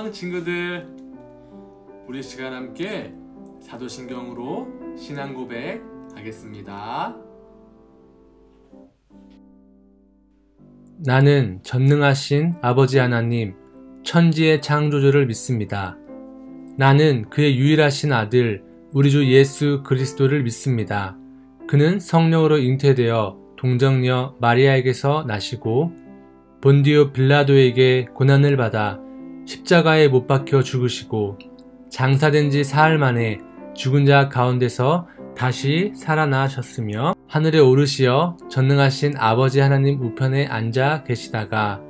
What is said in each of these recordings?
안녕 친구들. 우리 시간 함께 사도신경으로 신앙 고백 하겠습니다. 나는 전능하신 아버지 하나님, 천지의 창조주를 믿습니다. 나는 그의 유일하신 아들, 우리 주 예수 그리스도를 믿습니다. 그는 성령으로 잉태되어 동정녀 마리아에게서 나시고 본디오 빌라도에게 고난을 받아 십자가에 못 박혀 죽으시고 장사된 지 사흘 만에 죽은 자 가운데서 다시 살아나셨으며 하늘에 오르시어 전능하신 아버지 하나님 우편에 앉아 계시다가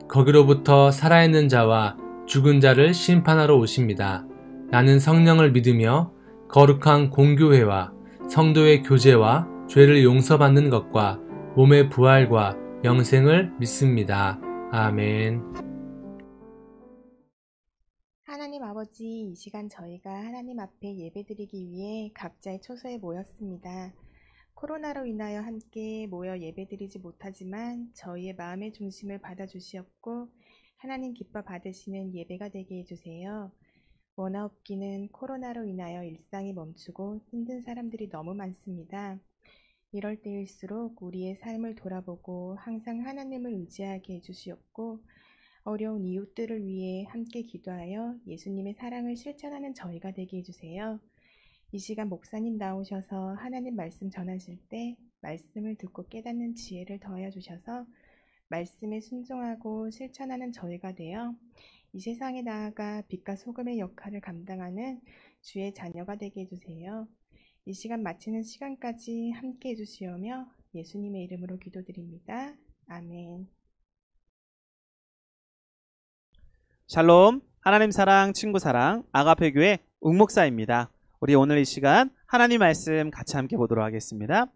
거기로부터 살아있는 자와 죽은 자를 심판하러 오십니다. 나는 성령을 믿으며 거룩한 공교회와 성도의 교제와 죄를 용서받는 것과 몸의 부활과 영생을 믿습니다. 아멘. 하나님 아버지, 이 시간 저희가 하나님 앞에 예배드리기 위해 각자의 초소에 모였습니다. 코로나로 인하여 함께 모여 예배드리지 못하지만 저희의 마음의 중심을 받아주시옵고 하나님 기뻐 받으시는 예배가 되게 해주세요. 원하옵기는 코로나로 인하여 일상이 멈추고 힘든 사람들이 너무 많습니다. 이럴 때일수록 우리의 삶을 돌아보고 항상 하나님을 의지하게 해주시옵고 어려운 이웃들을 위해 함께 기도하여 예수님의 사랑을 실천하는 저희가 되게 해주세요. 이 시간 목사님 나오셔서 하나님 말씀 전하실 때 말씀을 듣고 깨닫는 지혜를 더하여 주셔서 말씀에 순종하고 실천하는 저희가 되어 이 세상에 나아가 빛과 소금의 역할을 감당하는 주의 자녀가 되게 해주세요. 이 시간 마치는 시간까지 함께 해주시오며 예수님의 이름으로 기도드립니다. 아멘. 샬롬, 하나님 사랑, 친구 사랑, 아가페교회 웅목사입니다. 우리 오늘 이 시간 하나님 말씀 같이 함께 보도록 하겠습니다.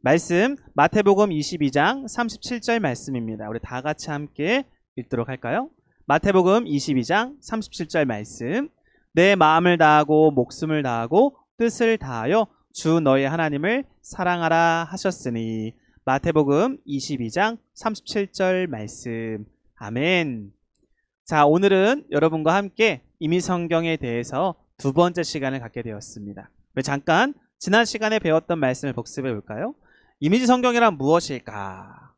말씀 마태복음 22장 37절 말씀입니다. 우리 다 같이 함께 읽도록 할까요? 마태복음 22장 37절 말씀. 내 마음을 다하고 목숨을 다하고 뜻을 다하여 주 너의 하나님을 사랑하라 하셨으니. 마태복음 22장 37절 말씀. 아멘. 자, 오늘은 여러분과 함께 임의성경에 대해서 두 번째 시간을 갖게 되었습니다. 잠깐 지난 시간에 배웠던 말씀을 복습해 볼까요? 임의성경이란 무엇일까?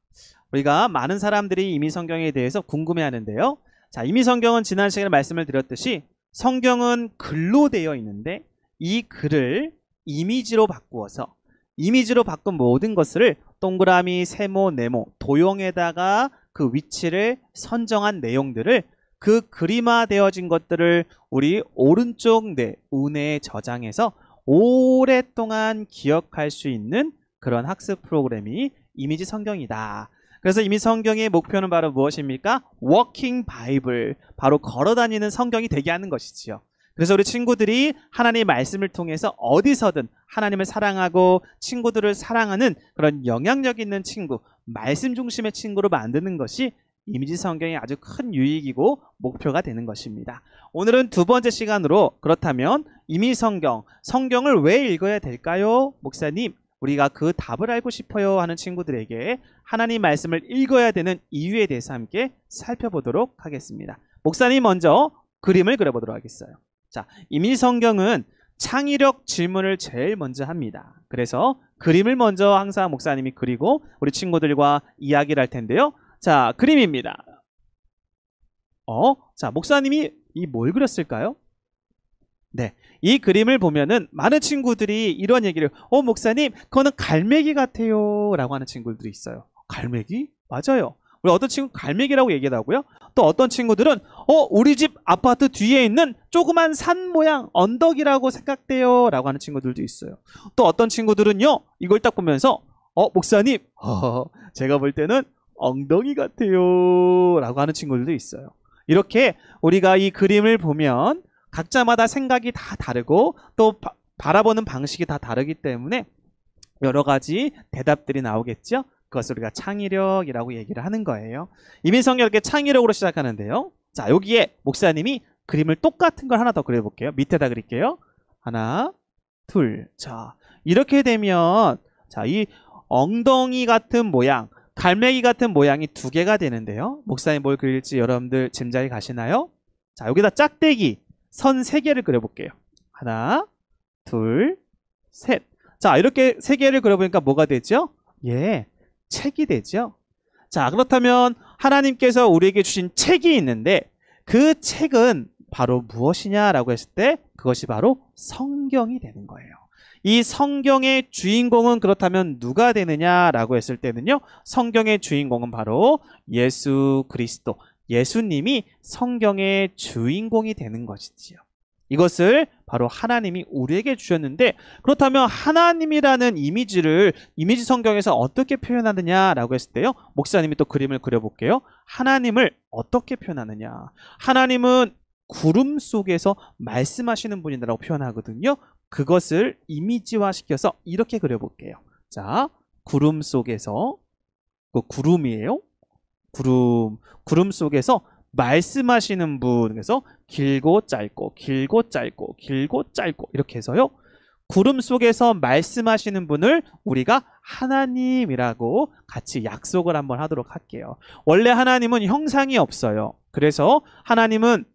우리가 많은 사람들이 임의성경에 대해서 궁금해하는데요. 자, 임의성경은 지난 시간에 말씀을 드렸듯이 성경은 글로 되어 있는데 이 글을 이미지로 바꾸어서 이미지로 바꾼 모든 것을 동그라미, 세모, 네모, 도형에다가 그 위치를 선정한 내용들을 그 그림화되어진 것들을 우리 오른쪽 내 우뇌에 저장해서 오랫동안 기억할 수 있는 그런 학습 프로그램이 이미지 성경이다. 그래서 이미지 성경의 목표는 바로 무엇입니까? 워킹 바이블, 바로 걸어다니는 성경이 되게 하는 것이지요. 그래서 우리 친구들이 하나님의 말씀을 통해서 어디서든 하나님을 사랑하고 친구들을 사랑하는 그런 영향력 있는 친구, 말씀 중심의 친구로 만드는 것이 이미지 성경의 아주 큰 유익이고 목표가 되는 것입니다. 오늘은 두 번째 시간으로 그렇다면 이미지 성경, 성경을 왜 읽어야 될까요? 목사님, 우리가 그 답을 알고 싶어요 하는 친구들에게 하나님 말씀을 읽어야 되는 이유에 대해서 함께 살펴보도록 하겠습니다. 목사님 먼저 그림을 그려보도록 하겠어요. 자, 이미지 성경은 창의력 질문을 제일 먼저 합니다. 그래서 그림을 먼저 항상 목사님이 그리고 우리 친구들과 이야기를 할 텐데요. 자, 그림입니다. 자, 목사님이 이 뭘 그렸을까요? 네, 이 그림을 보면은 많은 친구들이 이런 얘기를 목사님, 그거는 갈매기 같아요 라고 하는 친구들이 있어요. 갈매기? 맞아요. 우리 어떤 친구 갈매기라고 얘기하고요. 또 어떤 친구들은 우리 집 아파트 뒤에 있는 조그만 산 모양 언덕이라고 생각돼요 라고 하는 친구들도 있어요. 또 어떤 친구들은요, 이걸 딱 보면서 목사님, 제가 볼 때는 엉덩이 같아요 라고 하는 친구들도 있어요. 이렇게 우리가 이 그림을 보면 각자마다 생각이 다 다르고 또 바라보는 방식이 다 다르기 때문에 여러 가지 대답들이 나오겠죠. 그것을 우리가 창의력이라고 얘기를 하는 거예요. 이민성경 이렇게 창의력으로 시작하는데요. 자, 여기에 목사님이 그림을 똑같은 걸 하나 더 그려볼게요. 밑에다 그릴게요. 하나, 둘. 자, 이렇게 되면 자, 이 엉덩이 같은 모양, 갈매기 같은 모양이 두 개가 되는데요. 목사님 뭘 그릴지 여러분들 짐작이 가시나요? 자, 여기다 짝대기 선 3개를 그려볼게요. 하나, 둘, 셋. 자, 이렇게 3개를 그려보니까 뭐가 되죠? 예, 책이 되죠. 자, 그렇다면 하나님께서 우리에게 주신 책이 있는데 그 책은 바로 무엇이냐라고 했을 때 그것이 바로 성경이 되는 거예요. 이 성경의 주인공은 그렇다면 누가 되느냐라고 했을 때는요, 성경의 주인공은 바로 예수 그리스도, 예수님이 성경의 주인공이 되는 것이지요. 이것을 바로 하나님이 우리에게 주셨는데, 그렇다면 하나님이라는 이미지 성경에서 어떻게 표현하느냐라고 했을 때요, 목사님이 또 그림을 그려볼게요. 하나님을 어떻게 표현하느냐. 하나님은 구름 속에서 말씀하시는 분이라고 표현하거든요. 그것을 이미지화시켜서 이렇게 그려볼게요. 자, 구름 속에서, 그 구름이에요. 구름 속에서 말씀하시는 분. 그래서 길고 짧고 길고 짧고 길고 짧고 이렇게 해서요, 구름 속에서 말씀하시는 분을 우리가 하나님이라고 같이 약속을 한번 하도록 할게요. 원래 하나님은 형상이 없어요. 그래서 하나님은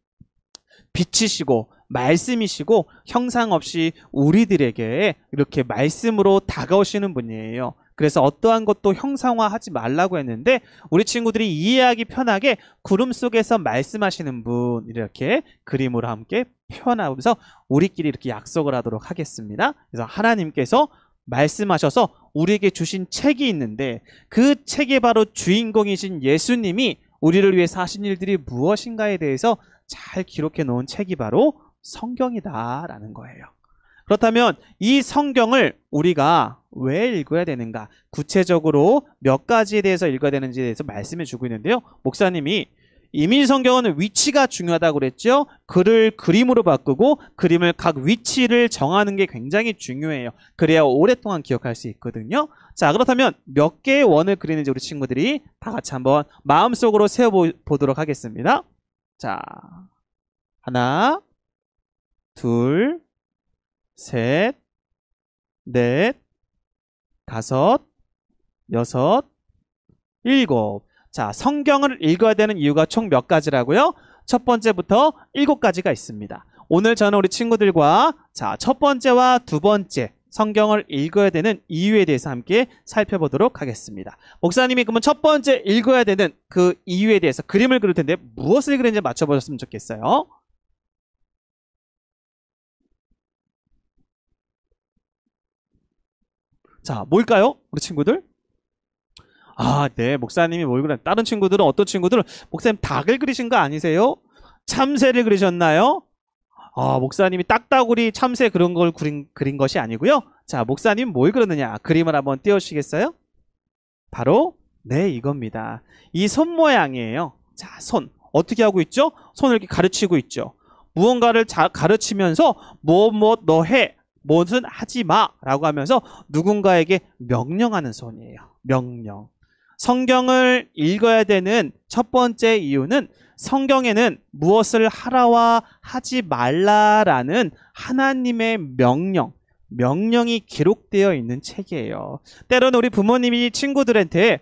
빛이시고 말씀이시고 형상 없이 우리들에게 이렇게 말씀으로 다가오시는 분이에요. 그래서 어떠한 것도 형상화하지 말라고 했는데, 우리 친구들이 이해하기 편하게 구름 속에서 말씀하시는 분, 이렇게 그림으로 함께 표현하면서 우리끼리 이렇게 약속을 하도록 하겠습니다. 그래서 하나님께서 말씀하셔서 우리에게 주신 책이 있는데, 그 책의 바로 주인공이신 예수님이 우리를 위해서 하신 일들이 무엇인가에 대해서 잘 기록해 놓은 책이 바로 성경이다라는 거예요. 그렇다면 이 성경을 우리가 왜 읽어야 되는가? 구체적으로 몇 가지에 대해서 읽어야 되는지에 대해서 말씀해 주고 있는데요. 목사님이 이미지 성경은 위치가 중요하다고 그랬죠. 글을 그림으로 바꾸고 그림을 각 위치를 정하는 게 굉장히 중요해요. 그래야 오랫동안 기억할 수 있거든요. 자, 그렇다면 몇 개의 원을 그리는지 우리 친구들이 다 같이 한번 마음속으로 세워보도록 하겠습니다. 자, 하나, 둘, 셋, 넷, 다섯, 여섯, 일곱. 자, 성경을 읽어야 되는 이유가 총 몇 가지라고요? 첫 번째부터 7가지가 있습니다. 오늘 저는 우리 친구들과 자, 첫 번째와 두 번째 성경을 읽어야 되는 이유에 대해서 함께 살펴보도록 하겠습니다. 목사님이 그러면 첫 번째 읽어야 되는 그 이유에 대해서 그림을 그릴 텐데 무엇을 그리는지 맞춰보셨으면 좋겠어요. 자, 뭘까요? 우리 친구들? 아, 네. 목사님이 뭘 그려? 다른 친구들은, 어떤 친구들은 목사님 닭을 그리신 거 아니세요? 참새를 그리셨나요? 아, 목사님이 딱따구리 참새 그런 걸 그린 것이 아니고요. 자, 목사님 뭘 그렸느냐? 그림을 한번 띄워주시겠어요? 바로 네, 이겁니다. 이 손 모양이에요. 자, 손. 어떻게 하고 있죠? 손을 이렇게 가르치고 있죠. 무언가를 가르치면서 너 해. 무엇은 하지 마 라고 하면서 누군가에게 명령하는 손이에요. 명령. 성경을 읽어야 되는 첫 번째 이유는 성경에는 무엇을 하라와 하지 말라라는 하나님의 명령이 기록되어 있는 책이에요. 때로는 우리 부모님이 친구들한테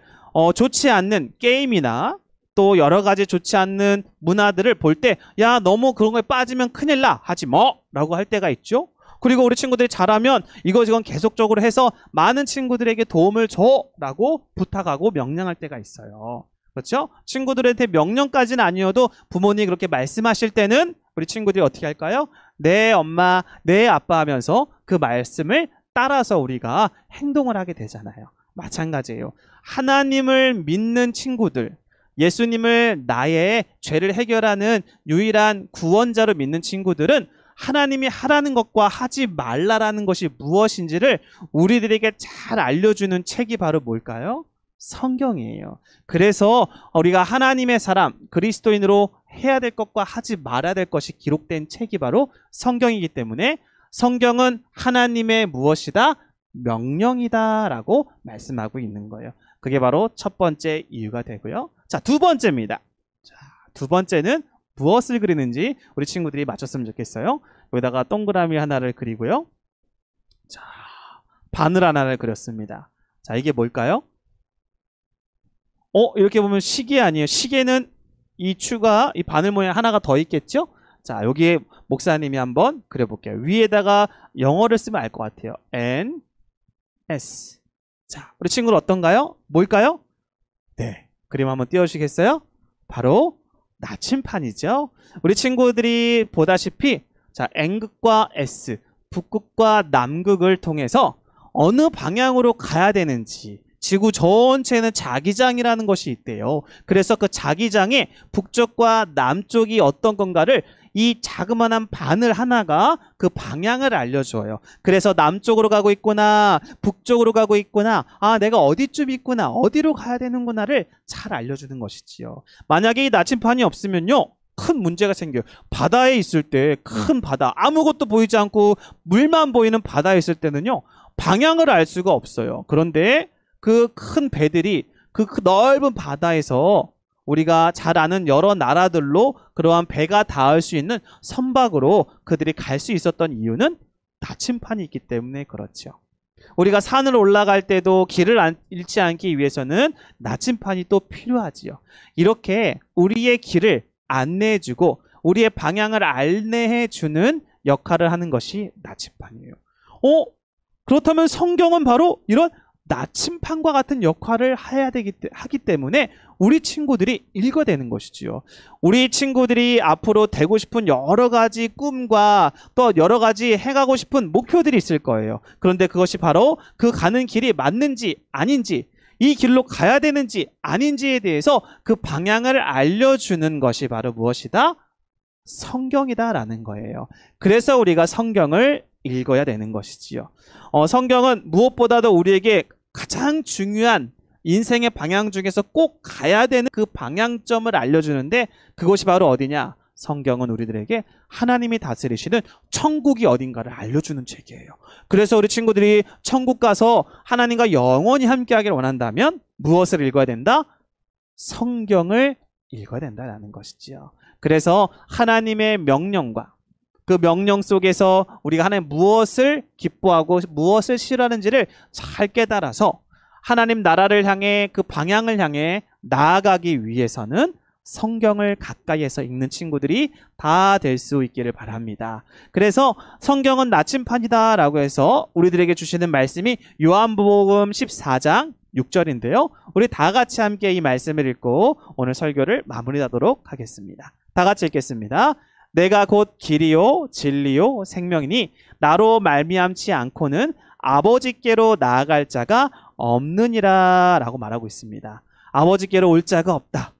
좋지 않는 게임이나 또 여러 가지 좋지 않는 문화들을 볼 때, 야, 너무 그런 거에 빠지면 큰일 나, 하지 마 라고 할 때가 있죠. 그리고 우리 친구들이 잘하면 이건 계속적으로 해서 많은 친구들에게 도움을 줘 라고 부탁하고 명령할 때가 있어요. 그렇죠? 친구들한테 명령까지는 아니어도 부모님이 그렇게 말씀하실 때는 우리 친구들이 어떻게 할까요? 네 엄마, 네 아빠 하면서 그 말씀을 따라서 우리가 행동을 하게 되잖아요. 마찬가지예요. 하나님을 믿는 친구들, 예수님을 나의 죄를 해결하는 유일한 구원자로 믿는 친구들은 하나님이 하라는 것과 하지 말라라는 것이 무엇인지를 우리들에게 잘 알려주는 책이 바로 뭘까요? 성경이에요. 그래서 우리가 하나님의 사람, 그리스도인으로 해야 될 것과 하지 말아야 될 것이 기록된 책이 바로 성경이기 때문에 성경은 하나님의 무엇이다? 명령이다 라고 말씀하고 있는 거예요. 그게 바로 첫 번째 이유가 되고요. 자, 두 번째입니다. 자, 두 번째는 무엇을 그리는지 우리 친구들이 맞췄으면 좋겠어요. 여기다가 동그라미 하나를 그리고요. 자, 바늘 하나를 그렸습니다. 자, 이게 뭘까요? 이렇게 보면 시계 아니에요. 시계는 이 추가, 이 바늘 모양 하나가 더 있겠죠? 자, 여기에 목사님이 한번 그려볼게요. 위에다가 영어를 쓰면 알 것 같아요. N, S. 자, 우리 친구는 어떤가요? 뭘까요? 네. 그림 한번 띄워주시겠어요? 바로 나침판이죠. 우리 친구들이 보다시피, 자, N극과 S, 북극과 남극을 통해서 어느 방향으로 가야 되는지, 지구 전체는 자기장이라는 것이 있대요. 그래서 그 자기장의 북쪽과 남쪽이 어떤 건가를 이 자그마한 바늘 하나가 그 방향을 알려줘요. 그래서 남쪽으로 가고 있구나, 북쪽으로 가고 있구나, 아, 내가 어디쯤 있구나, 어디로 가야 되는구나를 잘 알려주는 것이지요. 만약에 이 나침판이 없으면요, 큰 문제가 생겨요. 바다에 있을 때, 큰 바다, 아무것도 보이지 않고 물만 보이는 바다에 있을 때는요, 방향을 알 수가 없어요. 그런데 그 큰 배들이 그 넓은 바다에서 우리가 잘 아는 여러 나라들로 그러한 배가 닿을 수 있는 선박으로 그들이 갈 수 있었던 이유는 나침판이 있기 때문에 그렇죠. 우리가 산을 올라갈 때도 길을 잃지 않기 위해서는 나침판이 또 필요하지요. 이렇게 우리의 길을 안내해주고 우리의 방향을 안내해주는 역할을 하는 것이 나침판이에요. 그렇다면 성경은 바로 이런 나침판과 같은 역할을 하기 때문에 우리 친구들이 읽어야 되는 것이지요. 우리 친구들이 앞으로 되고 싶은 여러 가지 꿈과 또 여러 가지 해가고 싶은 목표들이 있을 거예요. 그런데 그것이 바로 그 가는 길이 맞는지 아닌지, 이 길로 가야 되는지 아닌지에 대해서 그 방향을 알려주는 것이 바로 무엇이다? 성경이다라는 거예요. 그래서 우리가 성경을 읽어야 되는 것이지요. 성경은 무엇보다도 우리에게 가장 중요한 인생의 방향 중에서 꼭 가야 되는 그 방향점을 알려주는데, 그것이 바로 어디냐? 성경은 우리들에게 하나님이 다스리시는 천국이 어딘가를 알려주는 책이에요. 그래서 우리 친구들이 천국 가서 하나님과 영원히 함께하기를 원한다면 무엇을 읽어야 된다? 성경을 읽어야 된다는 것이지요. 그래서 하나님의 명령과 그 명령 속에서 우리가 하나님 무엇을 기뻐하고 무엇을 싫어하는지를 잘 깨달아서 하나님 나라를 향해 그 방향을 향해 나아가기 위해서는 성경을 가까이에서 읽는 친구들이 다 될 수 있기를 바랍니다. 그래서 성경은 나침판이다 라고 해서 우리들에게 주시는 말씀이 요한복음 14장 6절인데요. 우리 다 같이 함께 이 말씀을 읽고 오늘 설교를 마무리하도록 하겠습니다. 다 같이 읽겠습니다. 내가 곧 길이요 진리요 생명이니 나로 말미암지 않고는 아버지께로 나아갈 자가 없느니라 라고 말하고 있습니다. 아버지께로 올 자가 없다.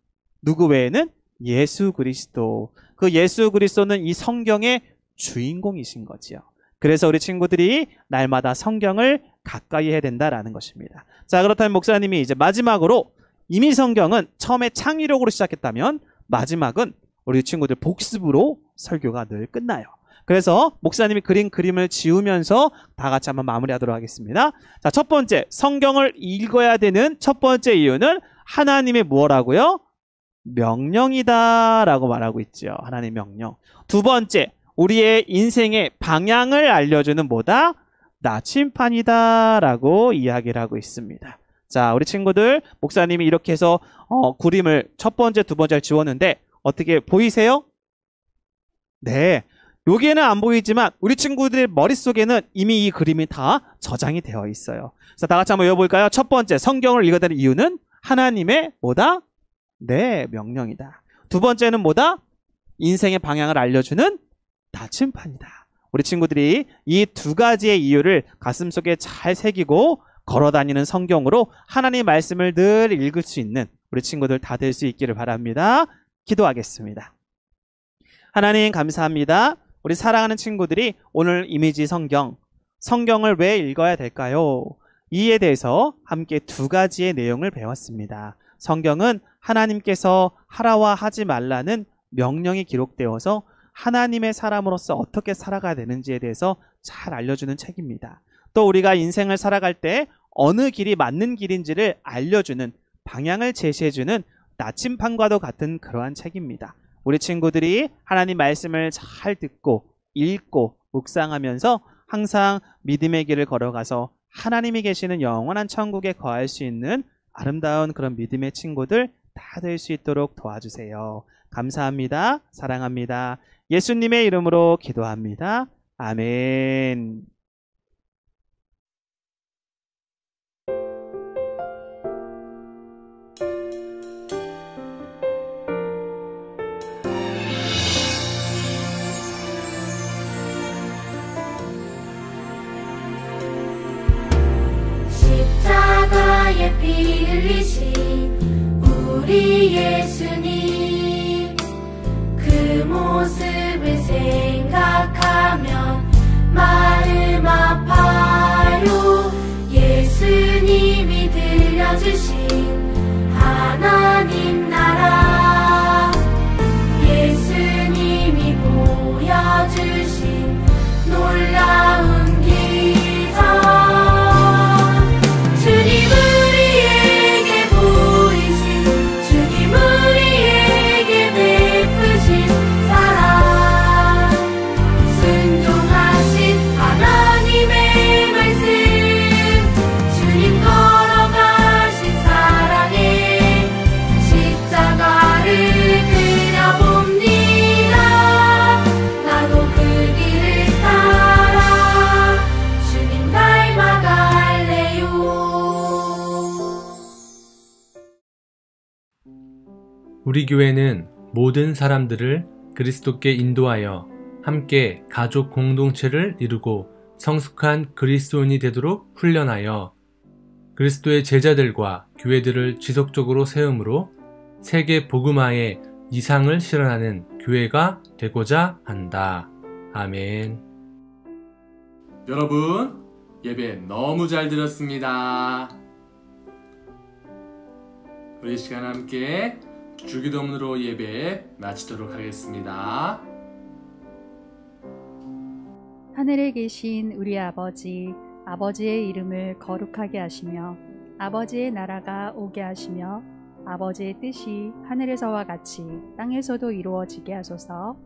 누구 외에는? 예수 그리스도. 그 예수 그리스도는 이 성경의 주인공이신 거지요. 그래서 우리 친구들이 날마다 성경을 가까이 해야 된다라는 것입니다. 자, 그렇다면 목사님이 이제 마지막으로, 이미 성경은 처음에 창의력으로 시작했다면 마지막은 우리 친구들 복습으로 설교가 늘 끝나요. 그래서 목사님이 그린 그림을 지우면서 다 같이 한번 마무리하도록 하겠습니다. 자, 첫 번째, 성경을 읽어야 되는 첫 번째 이유는 하나님의 뭐라고요? 명령이다 라고 말하고 있죠. 하나님의 명령. 두 번째, 우리의 인생의 방향을 알려주는 뭐다? 나침판이다 라고 이야기를 하고 있습니다. 자, 우리 친구들, 목사님이 이렇게 해서 그림을 첫 번째, 두 번째를 지웠는데 어떻게 보이세요? 네. 여기에는 안 보이지만 우리 친구들의 머릿속에는 이미 이 그림이 다 저장이 되어 있어요. 자, 다 같이 한번 외워볼까요? 첫 번째, 성경을 읽어야 되는 이유는 하나님의 뭐다? 네, 명령이다. 두 번째는 뭐다? 인생의 방향을 알려주는 나침판이다. 우리 친구들이 이 두 가지의 이유를 가슴속에 잘 새기고 걸어다니는 성경으로 하나님의 말씀을 늘 읽을 수 있는 우리 친구들 다 될 수 있기를 바랍니다. 기도하겠습니다. 하나님 감사합니다. 우리 사랑하는 친구들이 오늘 이미지 성경을 왜 읽어야 될까요? 이에 대해서 함께 두 가지의 내용을 배웠습니다. 성경은 하나님께서 하라와 하지 말라는 명령이 기록되어서 하나님의 사람으로서 어떻게 살아가야 되는지에 대해서 잘 알려주는 책입니다. 또 우리가 인생을 살아갈 때 어느 길이 맞는 길인지를 알려주는, 방향을 제시해주는 나침판과도 같은 그러한 책입니다. 우리 친구들이 하나님 말씀을 잘 듣고 읽고 묵상하면서 항상 믿음의 길을 걸어가서 하나님이 계시는 영원한 천국에 거할 수 있는 아름다운 그런 믿음의 친구들 다 될 수 있도록 도와주세요. 감사합니다. 사랑합니다. 예수님의 이름으로 기도합니다. 아멘. 십자가에 피 흘리신 우리 예수님, 그 모습을 생각하면 마음 아파요. 예수님이 들려주신 하나님 나라, 예수님이 보여주신 놀라운 기적, 주님 우리에게 보이신, 주님 우리에게 베푸신 사랑, 순종하신 하나님의 말씀, 주님 걸어가신 사랑에 십자가를 그려봅니다. 나도 그 길을 따라 주님 닮아갈래요. 우리 교회는 모든 사람들을 그리스도께 인도하여 함께 가족 공동체를 이루고 성숙한 그리스도인이 되도록 훈련하여 그리스도의 제자들과 교회들을 지속적으로 세움으로 세계 복음화의 이상을 실현하는 교회가 되고자 한다. 아멘. 여러분, 예배 너무 잘 드렸습니다. 우리 이 시간 함께 주기도문으로 예배 마치도록 하겠습니다. 하늘에 계신 우리 아버지, 아버지의 이름을 거룩하게 하시며 아버지의 나라가 오게 하시며 아버지의 뜻이 하늘에서와 같이 땅에서도 이루어지게 하소서.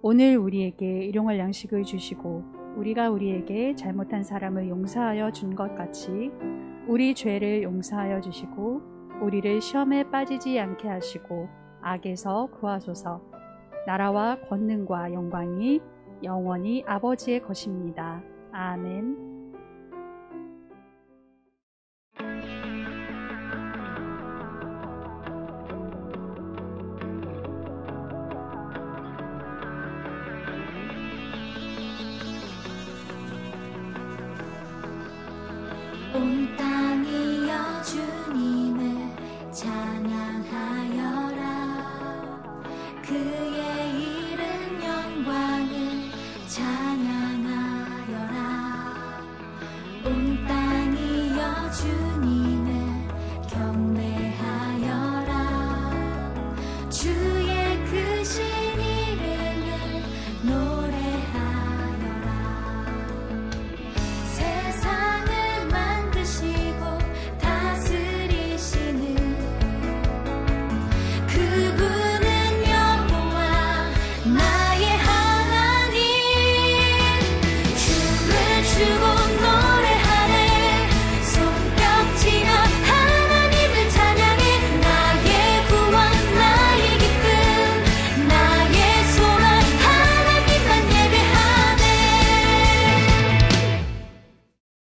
오늘 우리에게 일용할 양식을 주시고 우리가 우리에게 잘못한 사람을 용서하여 준 것 같이 우리 죄를 용서하여 주시고 우리를 시험에 빠지지 않게 하시고 악에서 구하소서. 나라와 권능과 영광이 영원히 아버지의 것입니다. 아멘.